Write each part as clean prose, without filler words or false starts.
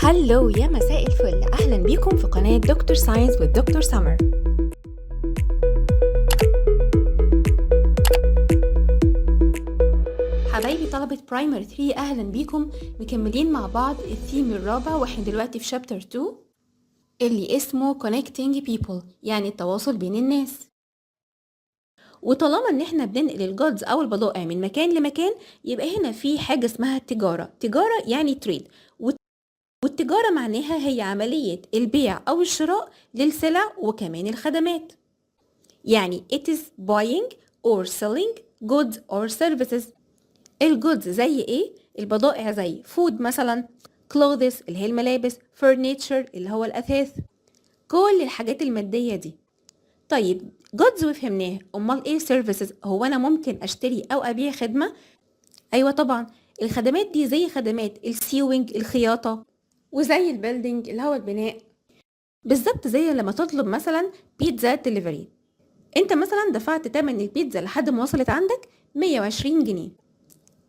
هلو يا مساء الفل، أهلا بيكم في قناة دكتور ساينس والدكتور سمر. حبايبي طلبة برايمر 3 أهلا بيكم، مكملين مع بعض الثيم الرابع واحنا دلوقتي في شابتر 2 اللي اسمه connecting people، يعني التواصل بين الناس. وطالما ان احنا بننقل الجودز او البضائع من مكان لمكان، يبقى هنا في حاجة اسمها تجارة يعني تريد، والتجارة معناها هي عملية البيع أو الشراء للسلع وكمان الخدمات. يعني it is buying or selling goods or services. الجودز زي ايه؟ البضائع زي food مثلا، clothes اللي هي الملابس، furniture اللي هو الأثاث، كل الحاجات المادية دي. طيب goods وفهمناه، أمال ايه services؟ هو أنا ممكن أشتري أو أبيع خدمة؟ أيوة طبعا، الخدمات دي زي خدمات السيوينج الخياطة، وزي البيلدينج اللي هو البناء، بالظبط زي لما تطلب مثلا بيتزا دليفري. انت مثلا دفعت تمن البيتزا لحد ما وصلت عندك 120 جنيه،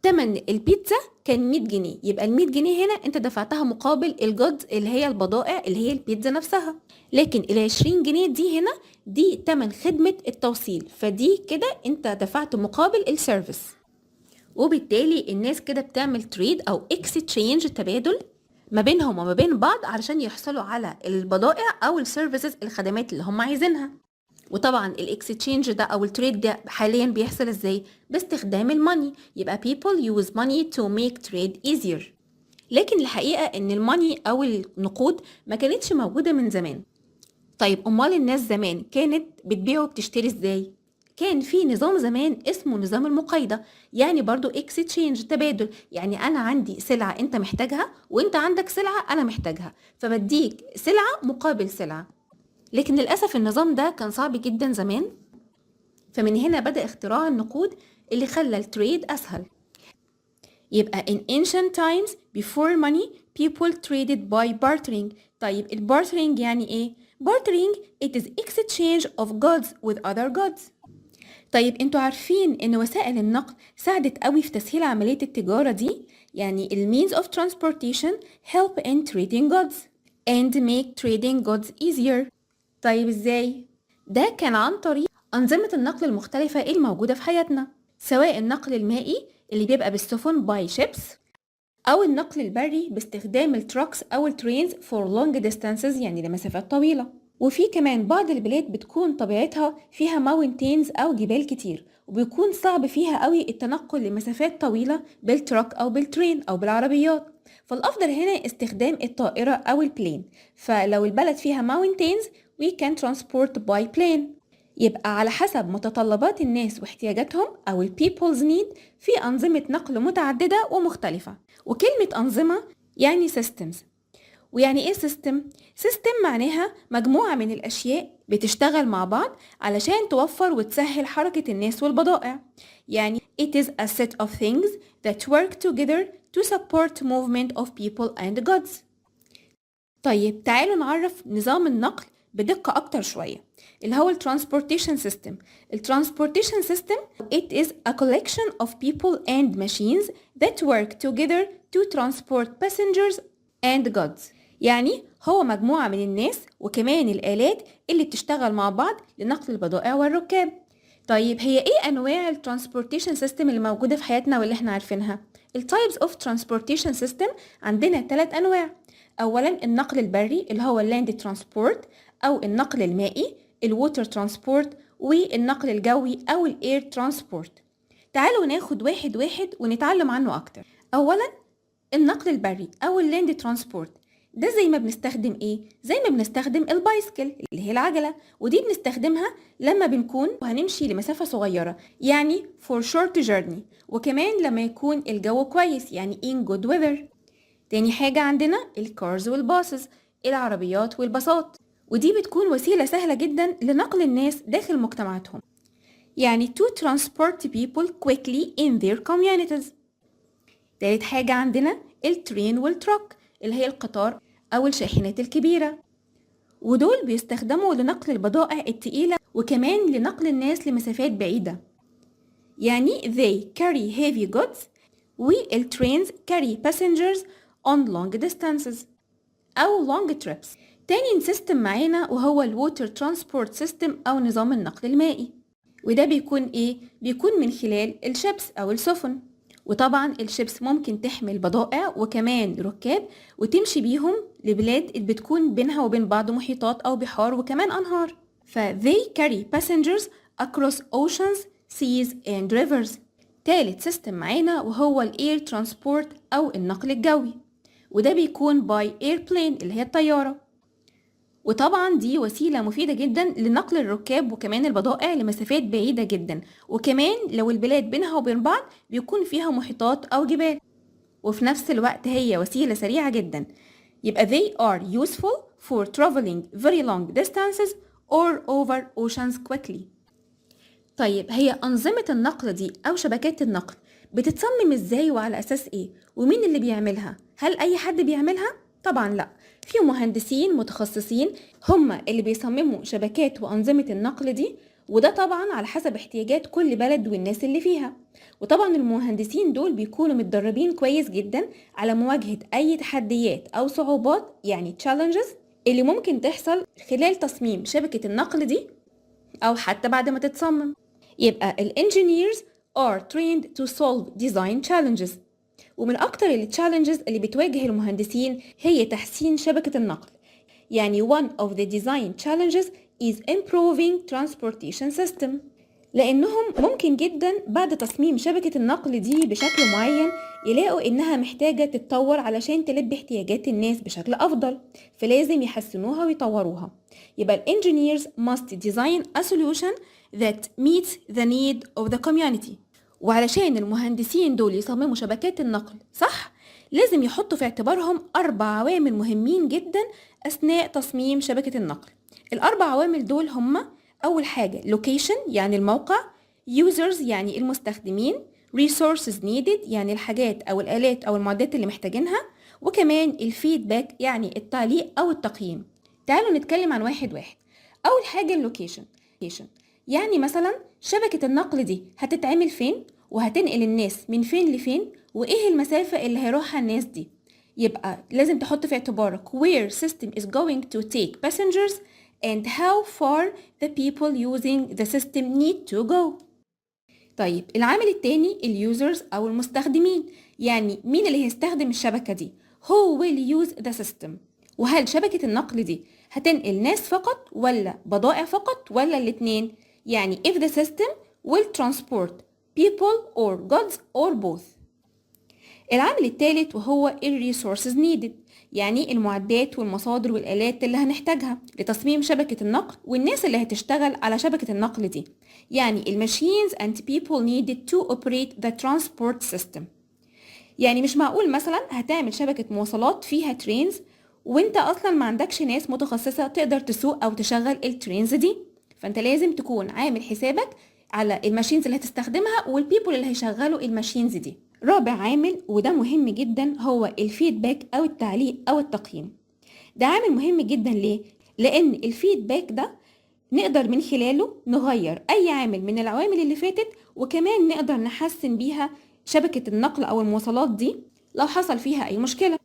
تمن البيتزا كان 100 جنيه، يبقى ال 100 جنيه هنا انت دفعتها مقابل الجودز اللي هي البضائع اللي هي البيتزا نفسها. لكن ال 20 جنيه دي هنا دي تمن خدمة التوصيل، فدي كده انت دفعت مقابل السيرفيس. وبالتالي الناس كده بتعمل تريد او اكستشينج، تبادل ما بينهم وما بين بعض علشان يحصلوا على البضائع او السيرفيسز الخدمات اللي هم عايزينها. وطبعا الاكستشينج ده او التريد ده حاليا بيحصل ازاي؟ باستخدام الماني، يبقى people use money to make trade easier. لكن الحقيقة ان الماني او النقود ما كانتش موجودة من زمان. طيب امال الناس زمان كانت بتبيع وبتشتري ازاي؟ كان في نظام زمان اسمه نظام المقايضة، يعني برضو اكستشينج تبادل، يعني انا عندي سلعة انت محتاجها وانت عندك سلعة انا محتاجها، فبديك سلعة مقابل سلعة. لكن للأسف النظام ده كان صعب جدا زمان، فمن هنا بدأ اختراع النقود اللي خلى التريد أسهل. يبقى in ancient times before money people traded by bartering. طيب البارترينج يعني ايه؟ bartering it is exchange of goods with other goods. طيب انتوا عارفين ان وسائل النقل ساعدت قوي في تسهيل عملية التجارة دي؟ يعني ال means of transportation help in trading goods and make trading goods easier. طيب ازاي؟ ده كان عن طريق أنظمة النقل المختلفة الموجودة في حياتنا، سواء النقل المائي اللي بيبقى بالسفن باي شيبس، أو النقل البري باستخدام التراكس أو الترينز فور لونج ديستانسز، يعني لمسافات طويلة. وفي كمان بعض البلاد بتكون طبيعتها فيها ماونتينز أو جبال كتير، وبيكون صعب فيها قوي التنقل لمسافات طويلة بالتراك أو بالترين أو بالعربيات، فالأفضل هنا استخدام الطائرة أو البلين. فلو البلد فيها ماونتينز we can transport by plane. يبقى على حسب متطلبات الناس واحتياجاتهم أو ال people's need في أنظمة نقل متعددة ومختلفة. وكلمة أنظمة يعني systems. ويعني إيه system؟ system معناها مجموعة من الأشياء بتشتغل مع بعض علشان توفر وتسهل حركة الناس والبضائع. يعني it is a set of things that work together to support movement of people and goods. طيب تعالوا نعرف نظام النقل بدقة أكتر شوية، اللي هو الترانسبورتيشن سيستم. الترانسبورتيشن سيستم it is a collection of people and machines that work together to transport passengers and goods. يعني هو مجموعة من الناس وكمان الآلات اللي بتشتغل مع بعض لنقل البضائع والركاب. طيب هي ايه أنواع الترانسبورتيشن سيستم اللي موجودة في حياتنا واللي احنا عارفينها؟ التايبس اوف ترانسبورتيشن سيستم عندنا 3 أنواع. أولا النقل البري اللي هو اللاند ترانسبورت، أو النقل المائي الووتر ترانسبورت، والنقل الجوي أو الاير ترانسبورت. تعالوا ناخد واحد واحد ونتعلم عنه أكتر. أولا النقل البري أو اللاند ترانسبورت، ده زي ما بنستخدم ايه؟ زي ما بنستخدم البايسكل اللي هي العجلة، ودي بنستخدمها لما بنكون هنمشي لمسافة صغيرة يعني for short journey، وكمان لما يكون الجو كويس يعني in good weather. تاني حاجة عندنا الكارز والباصز، العربيات والباصات، ودي بتكون وسيلة سهلة جدا لنقل الناس داخل مجتمعاتهم، يعني to transport people quickly in their communities. تالت حاجة عندنا الترين والتراك اللي هي القطار أو الشاحنات الكبيرة، ودول بيستخدموا لنقل البضائع التقيلة وكمان لنقل الناس لمسافات بعيدة، يعني they carry heavy goods والtrains carry passengers on long distances. أو long trips. تاني سيستم معانا وهو الووتر ترانسبورت سيستم أو نظام النقل المائي، وده بيكون إيه؟ بيكون من خلال الشيبس أو السفن. وطبعا الشيبس ممكن تحمل بضائع وكمان ركاب وتمشي بيهم لبلاد اللي بتكون بينها وبين بعض محيطات أو بحار وكمان أنهار. they carry passengers across oceans, seas and rivers. تالت سيستم معانا وهو الاير ترانسبورت أو النقل الجوي، وده بيكون by airplane اللي هي الطيارة. وطبعا دي وسيلة مفيدة جدا لنقل الركاب وكمان البضائع لمسافات بعيدة جدا، وكمان لو البلاد بينها وبين بعض بيكون فيها محيطات أو جبال، وفي نفس الوقت هي وسيلة سريعة جدا. يبقى they are useful for traveling very long distances or over oceans quickly. طيب هي أنظمة النقل دي أو شبكات النقل بتتصمم إزاي وعلى أساس إيه؟ ومين اللي بيعملها؟ هل أي حد بيعملها؟ طبعا لأ، في مهندسين متخصصين هم اللي بيصمموا شبكات وأنظمة النقل دي، وده طبعا على حسب احتياجات كل بلد والناس اللي فيها. وطبعا المهندسين دول بيكونوا متدربين كويس جدا على مواجهة أي تحديات أو صعوبات يعني challenges اللي ممكن تحصل خلال تصميم شبكة النقل دي أو حتى بعد ما تتصمم. يبقى ال engineers are trained to solve design challenges. ومن أكتر ال challenges اللي بتواجه المهندسين هي تحسين شبكة النقل. يعني one of the design challenges is improving transportation system، لأنهم ممكن جدا بعد تصميم شبكة النقل دي بشكل معين يلاقوا إنها محتاجة تتطور علشان تلبي احتياجات الناس بشكل أفضل، فلازم يحسنوها ويطوروها. يبقى ال engineers must design a solution that meets the need of the community. وعلشان المهندسين دول يصمموا شبكات النقل صح، لازم يحطوا في اعتبارهم 4 عوامل مهمين جدا أثناء تصميم شبكة النقل. ال4 عوامل دول هما: أول حاجة location يعني الموقع، users يعني المستخدمين، resources needed يعني الحاجات أو الآلات أو المعدات اللي محتاجينها، وكمان الفيدباك يعني التعليق أو التقييم. تعالوا نتكلم عن واحد واحد. أول حاجة اللوكيشن، يعني مثلا شبكة النقل دي هتتعمل فين وهتنقل الناس من فين لفين وإيه المسافة اللي هيروحها الناس دي. يبقى لازم تحط في اعتبارك where system is going to take passengers and how far the people using the system need to go. طيب العامل التاني اليوزرز أو المستخدمين، يعني مين اللي هيستخدم الشبكة دي؟ who will use the system. وهل شبكة النقل دي هتنقل ناس فقط ولا بضائع فقط ولا الاتنين؟ يعني if the system will transport people or goods or both. العامل الثالث وهو resources needed، يعني المعدات والمصادر والآلات اللي هنحتاجها لتصميم شبكة النقل والناس اللي هتشتغل على شبكة النقل دي، يعني machines and people needed to operate the transport system. يعني مش معقول مثلا هتعمل شبكة مواصلات فيها ترينز وانت اصلا ما عندكش ناس متخصصة تقدر تسوق او تشغل الترينز دي، فانت لازم تكون عامل حسابك على الماشينز اللي هتستخدمها والبيبول اللي هيشغلوا الماشينز دي. رابع عامل وده مهم جدا هو الفيدباك او التعليق او التقييم. ده عامل مهم جدا ليه؟ لان الفيدباك ده نقدر من خلاله نغير اي عامل من العوامل اللي فاتت، وكمان نقدر نحسن بيها شبكة النقل او المواصلات دي لو حصل فيها اي مشكلة.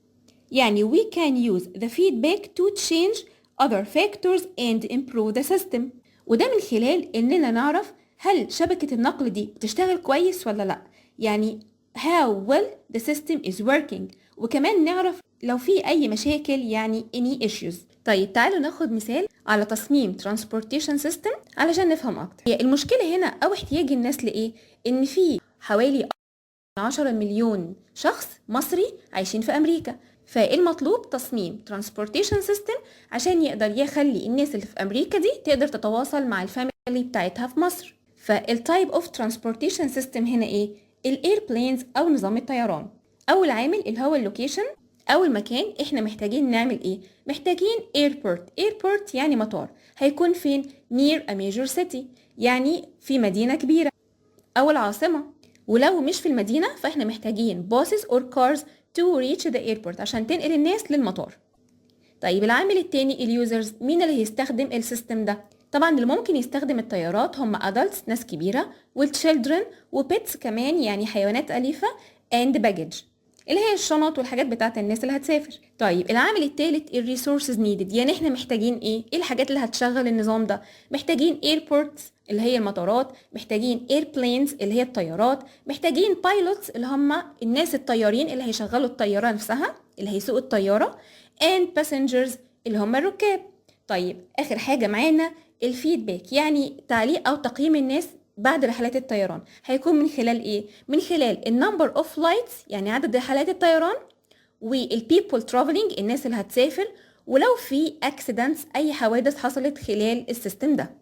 يعني we can use the feedback to change other factors and improve the system. وده من خلال اننا نعرف هل شبكة النقل دي بتشتغل كويس ولا لا، يعني how well the system is working، وكمان نعرف لو في اي مشاكل يعني any issues. طيب تعالوا ناخد مثال على تصميم transportation system علشان نفهم اكتر. هي المشكلة هنا او احتياج الناس لايه؟ ان في حوالي 10 مليون شخص مصري عايشين في امريكا، فالمطلوب تصميم transportation system عشان يقدر يخلي الناس اللي في امريكا دي تقدر تتواصل مع الفاميلي بتاعتها في مصر. فالتايب اوف transportation system هنا ايه؟ الايربلينز او نظام الطيران. اول عامل اللي هو اللوكيشن او المكان، احنا محتاجين نعمل ايه؟ محتاجين airport يعني مطار، هيكون فين؟ near a major city يعني في مدينة كبيرة او العاصمة. ولو مش في المدينة فاحنا محتاجين buses or cars to reach the airport عشان تنقل الناس للمطار. طيب العامل التاني اليوزرز، مين اللي هيستخدم السيستم ده؟ طبعا اللي ممكن يستخدم الطيارات هم adults ناس كبيرة والchildren وpets كمان يعني حيوانات أليفة and baggage. اللي هي الشنط والحاجات بتاعت الناس اللي هتسافر. طيب العامل الثالث الريسورسز نيدد، يعني احنا محتاجين ايه الحاجات اللي هتشغل النظام ده؟ محتاجين ايربورتس اللي هي المطارات، محتاجين ايربلينز اللي هي الطيارات، محتاجين بايلوتس اللي هم الناس الطيارين اللي هيشغلوا الطياره نفسها اللي هيسوقوا الطياره، and passengers اللي هم الركاب. طيب اخر حاجه معانا الفيدباك، يعني تعليق او تقييم الناس بعد رحلات الطيران. هيكون من خلال ايه؟ من خلال النمبر اوف فلايتس يعني عدد رحلات الطيران، والبيبل ترافلينج الناس اللي هتسافر، ولو في اكسيدنتس اي حوادث حصلت خلال السيستم ده.